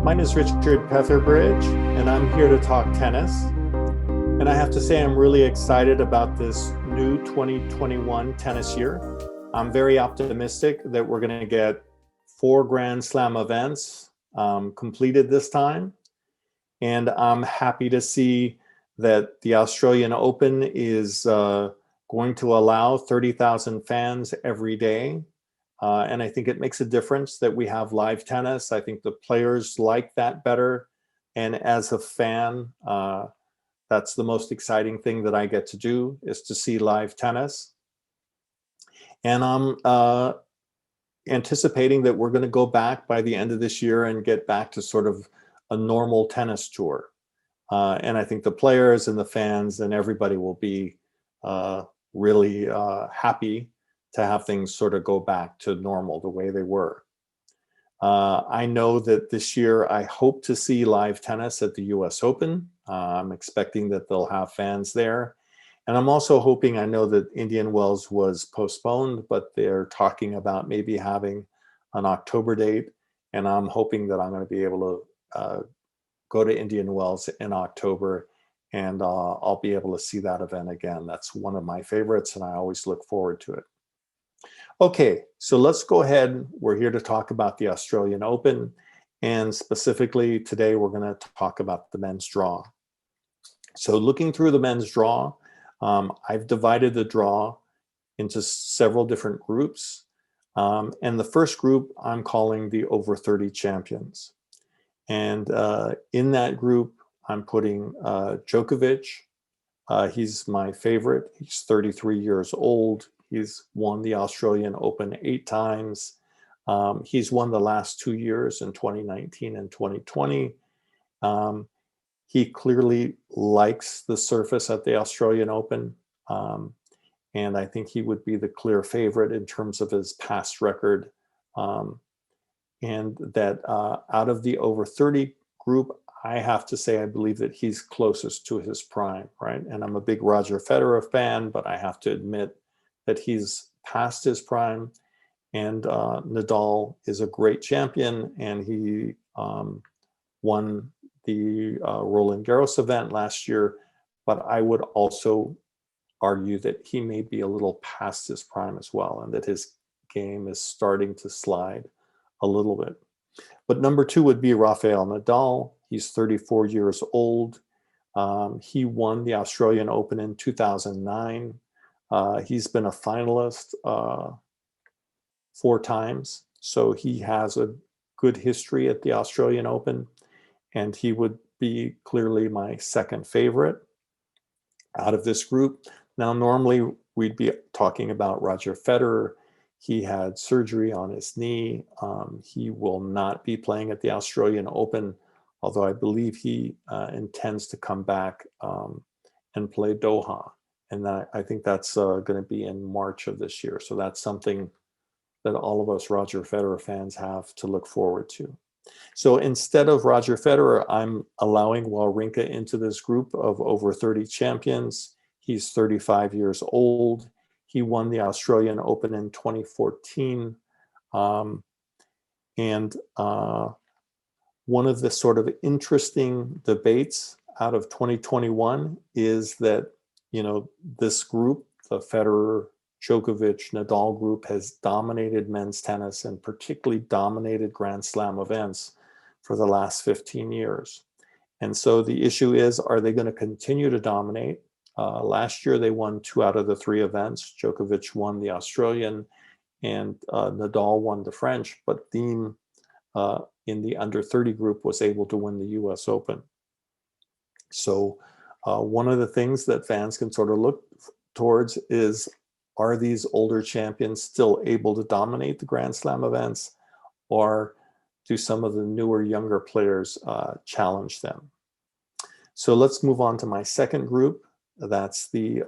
Mine is Richard Petherbridge, and I'm here to talk tennis. And I have to say, I'm really excited about this new 2021 tennis year. I'm very optimistic that we're going to get 4 Grand Slam events completed this time. And I'm happy to see that the Australian Open is going to allow 30,000 fans every day. And I think it makes a difference that we have live tennis. I think the players like that better. And as a fan, that's the most exciting thing that I get to do, is to see live tennis. And I'm anticipating that we're going to go back by the end of this year and get back to sort of a normal tennis tour. And I think the players and the fans and everybody will be really happy to have things sort of go back to normal the way they were. I know that this year I hope to see live tennis at the US Open. I'm expecting that they'll have fans there. And I'm also hoping, I know that Indian Wells was postponed, but they're talking about maybe having an October date. And I'm hoping that I'm going to be able to go to Indian Wells in October, and I'll be able to see that event again. That's one of my favorites, and I always look forward to it. Okay, so let's go ahead. We're here to talk about the Australian Open, and specifically today we're going to talk about the men's draw. So looking through the men's draw, I've divided the draw into several different groups. And the first group I'm calling the over 30 champions. And in that group, I'm putting Djokovic. He's my favorite. He's 33 years old. He's won the Australian Open 8 times. He's won the last 2 years in 2019 and 2020. He clearly likes the surface at the Australian Open. And I think he would be the clear favorite in terms of his past record. And that out of the over 30 group, I have to say I believe that he's closest to his prime, right? And I'm a big Roger Federer fan, but I have to admit that he's past his prime. And Nadal is a great champion, and he won the Roland Garros event last year. But I would also argue that he may be a little past his prime as well, and that his game is starting to slide a little bit. But number 2 would be Rafael Nadal. He's 34 years old. He won the Australian Open in 2009. He's been a finalist 4 times. So he has a good history at the Australian Open. And he would be clearly my second favorite out of this group. Now, normally we'd be talking about Roger Federer. He had surgery on his knee. He will not be playing at the Australian Open, although I believe he intends to come back and play Doha. And I think that's going to be in March of this year. So that's something that all of us Roger Federer fans have to look forward to. So instead of Roger Federer, I'm allowing Wawrinka into this group of over 30 champions. He's 35 years old. He won the Australian Open in 2014. And one of the sort of interesting debates out of 2021 is that, you know, this group, the Federer, Djokovic, Nadal group, has dominated men's tennis and particularly dominated Grand Slam events for the last 15 years. And so the issue is, are they going to continue to dominate? Last year, they won 2 out of the 3 events. Djokovic won the Australian and Nadal won the French, but Thiem in the under 30 group was able to win the US Open. So one of the things that fans can sort of look towards is, are these older champions still able to dominate the Grand Slam events, or do some of the newer, younger players challenge them? So let's move on to my second group. That's the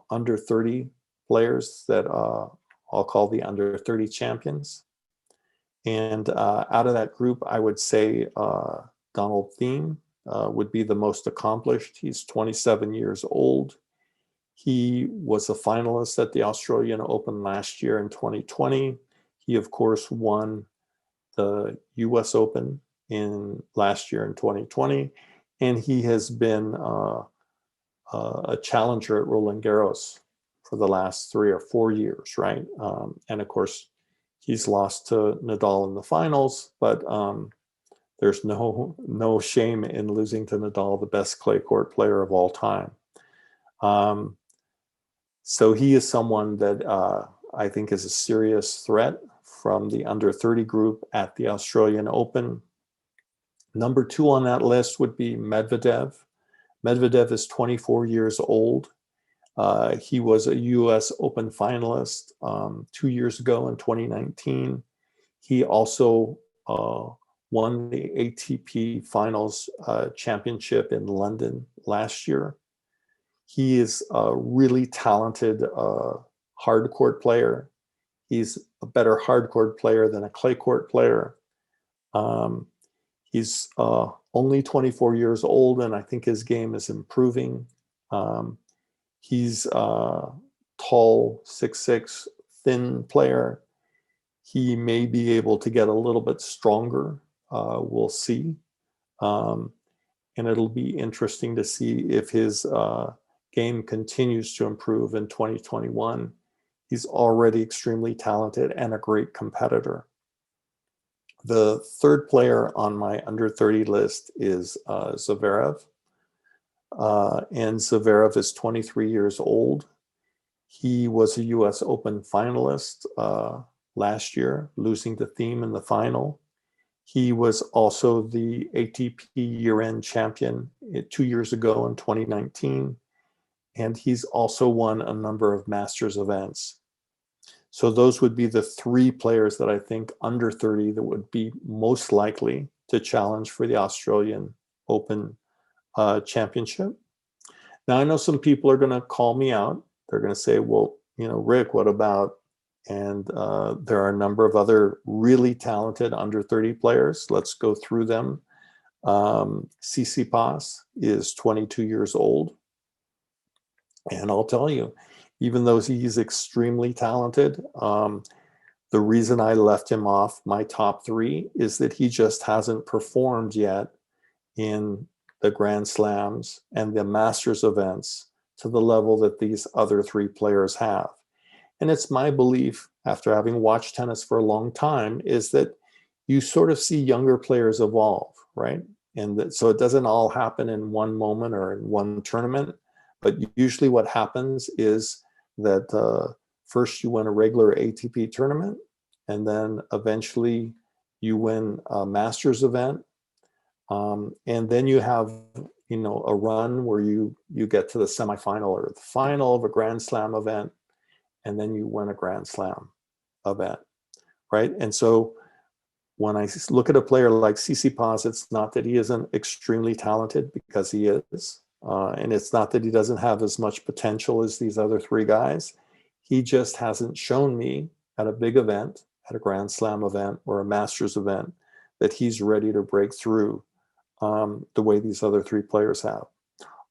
under 30 players that I'll call the under 30 champions. And out of that group, I would say Donald Thiem would be the most accomplished. He's 27 years old. He was a finalist at the Australian Open last year in 2020. He, of course, won the US Open in last year in 2020, and he has been a challenger at Roland Garros for the last 3 or 4 years, right? And of course, he's lost to Nadal in the finals, but there's no shame in losing to Nadal, the best clay court player of all time. So he is someone that I think is a serious threat from the under 30 group at the Australian Open. Number 2 on that list would be Medvedev. Medvedev is 24 years old. He was a US Open finalist 2 years ago in 2019. He also won the ATP Finals Championship in London last year. He is a really talented hard court player. He's a better hard court player than a clay court player. He's only 24 years old, and I think his game is improving. He's a tall, 6'6", thin player. He may be able to get a little bit stronger. We'll see. And it'll be interesting to see if his game continues to improve in 2021. He's already extremely talented and a great competitor. The third player on my under 30 list is Zverev. And Zverev is 23 years old. He was a US Open finalist last year, losing to Thiem in the final. He was also the ATP year-end champion 2 years ago in 2019. And he's also won a number of Masters events. So those would be the 3 players that I think under 30 that would be most likely to challenge for the Australian Open Championship. Now, I know some people are going to call me out. They're going to say, well, Rick, what about, and there are a number of other really talented under 30 players. Let's go through them. Tsitsipas is 22 years old. And I'll tell you, even though he's extremely talented, the reason I left him off my top 3 is that he just hasn't performed yet in the Grand Slams and the Masters events to the level that these other 3 players have. And it's my belief, after having watched tennis for a long time, is that you sort of see younger players evolve, right? And so it doesn't all happen in one moment or in one tournament, but usually what happens is that first you win a regular ATP tournament, and then eventually you win a Masters event. And then you have, a run where you get to the semifinal or the final of a Grand Slam event, and then you win a Grand Slam event, right? And so when I look at a player like Tsitsipas, it's not that he isn't extremely talented, because he is. And it's not that he doesn't have as much potential as these other 3 guys. He just hasn't shown me at a big event, at a Grand Slam event or a Masters event, that he's ready to break through the way these other 3 players have.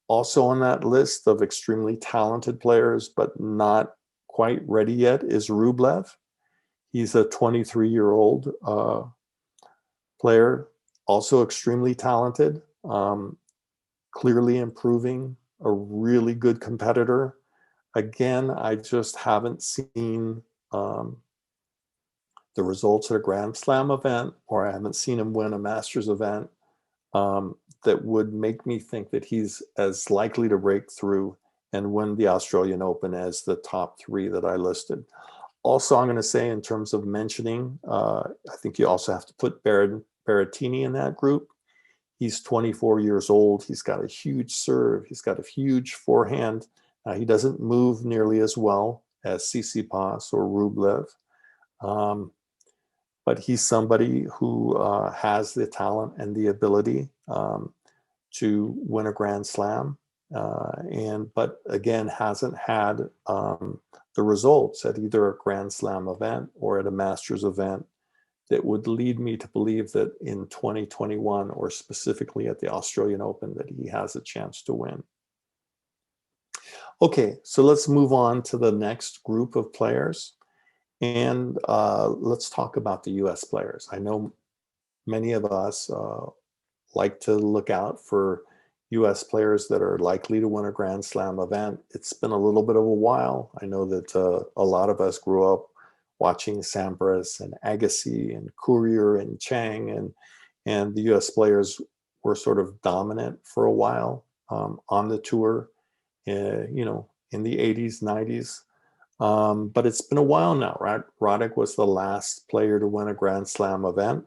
Also on that list of extremely talented players, but not quite ready yet, is Rublev. He's a 23-year-old player, also extremely talented, clearly improving, a really good competitor. Again, I just haven't seen the results at a Grand Slam event, or I haven't seen him win a Masters event that would make me think that he's as likely to break through and win the Australian Open as the top 3 that I listed. Also, I'm going to say, in terms of mentioning, I think you also have to put Berrettini in that group. He's 24 years old. He's got a huge serve. He's got a huge forehand. He doesn't move nearly as well as Tsitsipas or Rublev. But he's somebody who has the talent and the ability to win a Grand Slam. But again, hasn't had the results at either a Grand Slam event or at a Masters event that would lead me to believe that in 2021, or specifically at the Australian Open, that he has a chance to win. Okay, so let's move on to the next group of players. And let's talk about the US players. I know many of us like to look out for US players that are likely to win a Grand Slam event. It's been a little bit of a while. I know that a lot of us grew up watching Sampras and Agassi and Courier and Chang, and the US players were sort of dominant for a while on the tour, you know, in the 80s, 90s. But it's been a while now, right? Roddick was the last player to win a Grand Slam event.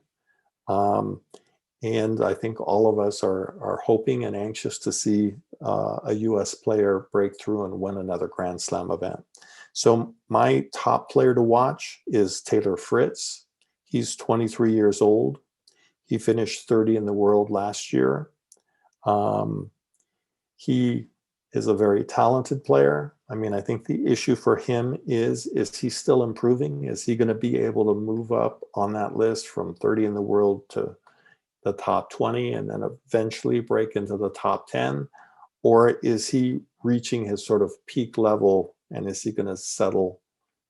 And I think all of us are hoping and anxious to see a US player break through and win another Grand Slam event. So my top player to watch is Taylor Fritz. He's 23 years old. He finished 30 in the world last year. He is a very talented player. I mean, I think the issue for him is he still improving? Is he going to be able to move up on that list from 30 in the world to the top 20 and then eventually break into the top 10? Or is he reaching his sort of peak level, and is he going to settle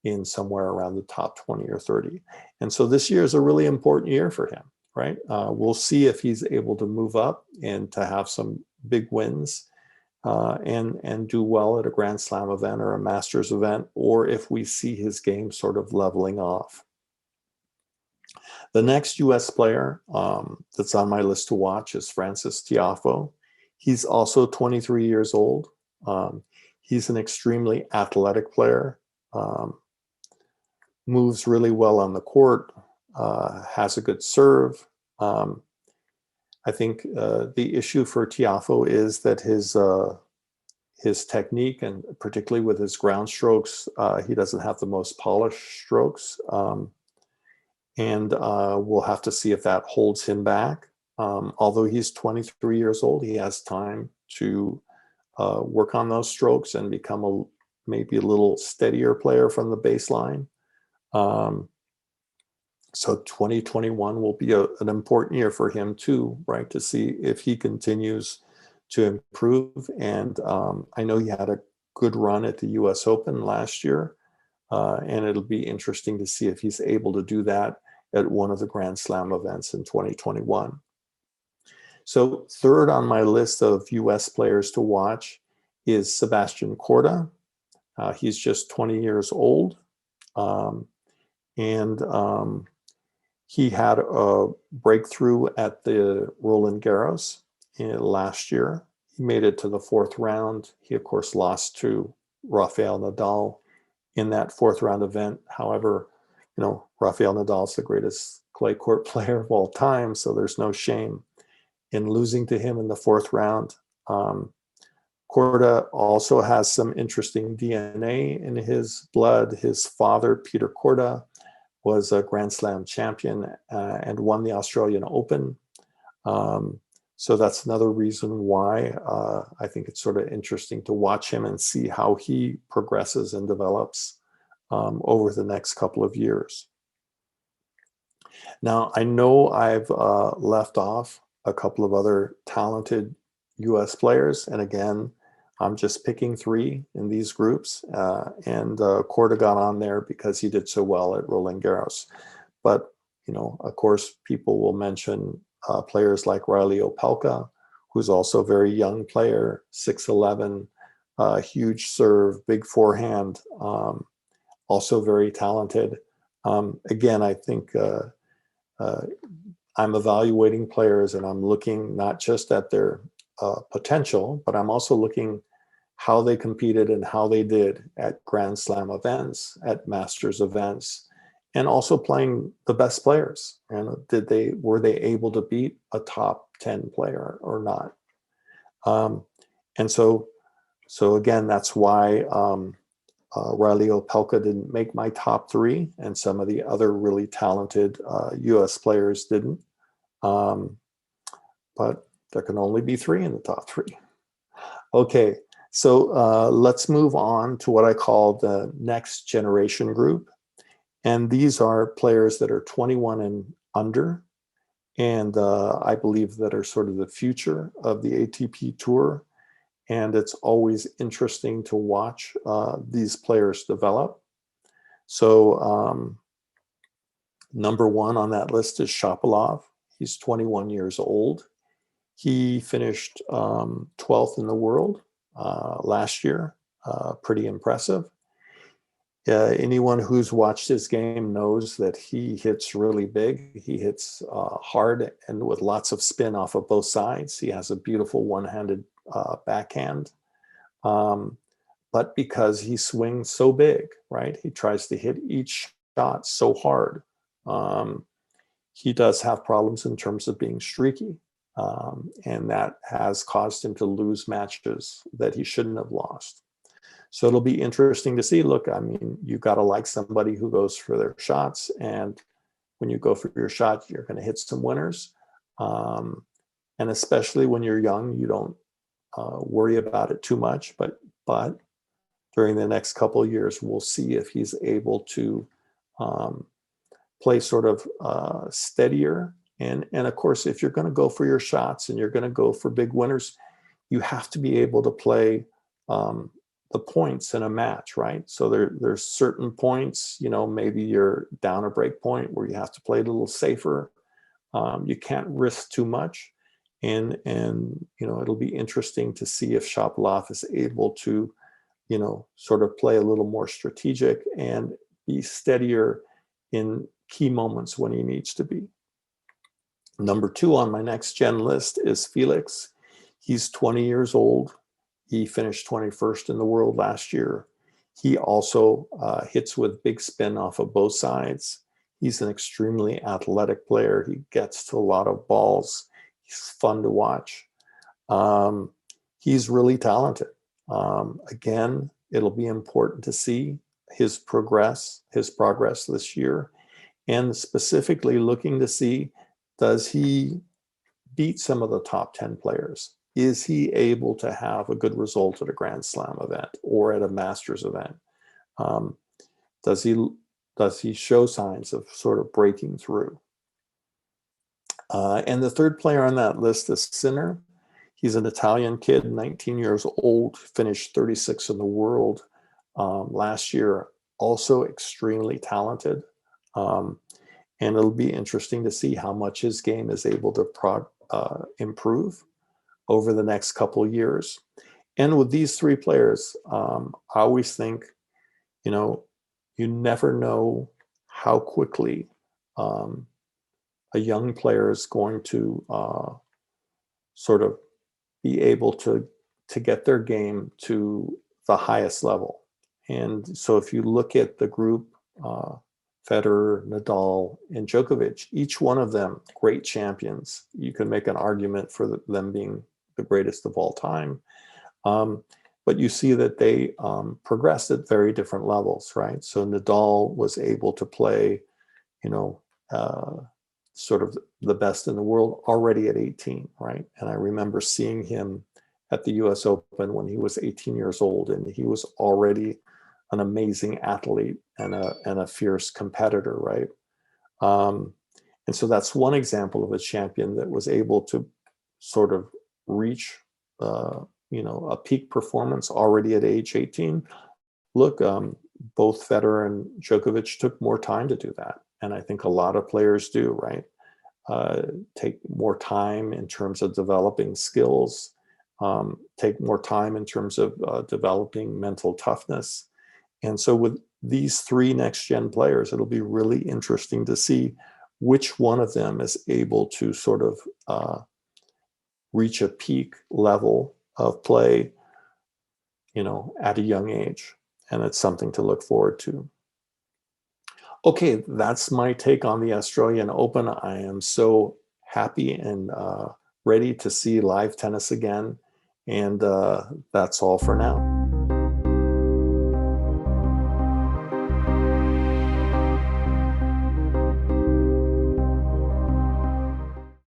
in somewhere around the top 20 or 30? And so this year is a really important year for him, right? We'll see if he's able to move up and to have some big wins and do well at a Grand Slam event or a Masters event, or if we see his game sort of leveling off. The next US player that's on my list to watch is Frances Tiafoe. He's also 23 years old. He's an extremely athletic player, moves really well on the court, has a good serve. I think the issue for Tiafoe is that his technique, and particularly with his ground strokes, he doesn't have the most polished strokes. And we'll have to see if that holds him back. Although he's 23 years old, he has time to work on those strokes and become maybe a little steadier player from the baseline. So 2021 will be an important year for him too, right? To see if he continues to improve. And I know he had a good run at the US Open last year. And it'll be interesting to see if he's able to do that at one of the Grand Slam events in 2021. So third on my list of US players to watch is Sebastian Korda. He's just 20 years old. He had a breakthrough at the Roland Garros last year. He made it to the fourth round. He, of course, lost to Rafael Nadal in that fourth round event. However, you know, Rafael Nadal is the greatest clay court player of all time, so there's no shame in losing to him in the fourth round. Korda also has some interesting DNA in his blood. His father, Peter Korda, was a Grand Slam champion and won the Australian Open. So that's another reason why I think it's sort of interesting to watch him and see how he progresses and develops over the next couple of years. Now, I know I've left off a couple of other talented US players. And again, I'm just picking three in these groups. And Korda got on there because he did so well at Roland Garros. But, you know, of course, people will mention players like Riley Opelka, who's also a very young player, 6'11", huge serve, big forehand, also very talented. Again, I think I'm evaluating players and I'm looking not just at their potential, but I'm also looking how they competed and how they did at Grand Slam events, at Masters events, and also playing the best players. And were they able to beat a top 10 player or not? And so again, that's why Riley Opelka didn't make my top three, and some of the other really talented US players didn't. But there can only be three in the top three. Okay, so let's move on to what I call the next generation group. And these are players that are 21 and under, and I believe that are sort of the future of the ATP Tour. And it's always interesting to watch these players develop. So number one on that list is Shapovalov. He's 21 years old. He finished 12th in the world last year. Pretty impressive. Anyone who's watched his game knows that he hits really big. He hits hard and with lots of spin off of both sides. He has a beautiful one-handed backhand. But because he swings so big, right? He tries to hit each shot so hard. He does have problems in terms of being streaky. And that has caused him to lose matches that he shouldn't have lost. So it'll be interesting to see. Look, I mean, you got to like somebody who goes for their shots. And when you go for your shot, you're going to hit some winners. And especially when you're young, you don't worry about it too much. But during the next couple of years, we'll see if he's able to play sort of steadier. And of course, if you're going to go for your shots and you're going to go for big winners, you have to be able to play the points in a match, right? So there's certain points, you know, maybe you're down a break point where you have to play a little safer. You can't risk too much. And you know, it'll be interesting to see if Shapovalov is able to, you know, sort of play a little more strategic and be steadier in key moments when he needs to be. Number 2 on my next gen list is Felix. He's 20 years old. He finished 21st in the world last year. He also hits with big spin off of both sides. He's an extremely athletic player. He gets to a lot of balls. He's fun to watch. He's really talented. Again, it'll be important to see his progress this year, and specifically looking to see, does he beat some of the top 10 players? Is he able to have a good result at a Grand Slam event or at a Masters event? Does he show signs of sort of breaking through? And the third player on that list is Sinner. He's an Italian kid, 19 years old, finished 36th in the world last year, also extremely talented. And it'll be interesting to see how much his game is able to improve over the next couple of years. And with these 3 players, I always think, you know, you never know how quickly a young player is going to sort of be able to get their game to the highest level. And so if you look at the group, Federer, Nadal, and Djokovic, each one of them great champions. You can make an argument for them being the greatest of all time. But you see that they progressed at very different levels, right? So Nadal was able to play, you know, sort of the best in the world already at 18, right? And I remember seeing him at the US Open when he was 18 years old, and he was already an amazing athlete and a fierce competitor, right? And so that's one example of a champion that was able to sort of reach, you know, a peak performance already at age 18. Look, both Federer and Djokovic took more time to do that. And I think a lot of players do, right? Take more time in terms of developing skills, take more time in terms of developing mental toughness. And so with these 3 next-gen players, it'll be really interesting to see which one of them is able to sort of reach a peak level of play, you know, at a young age. And it's something to look forward to. Okay, that's my take on the Australian Open. I am so happy and ready to see live tennis again. And that's all for now.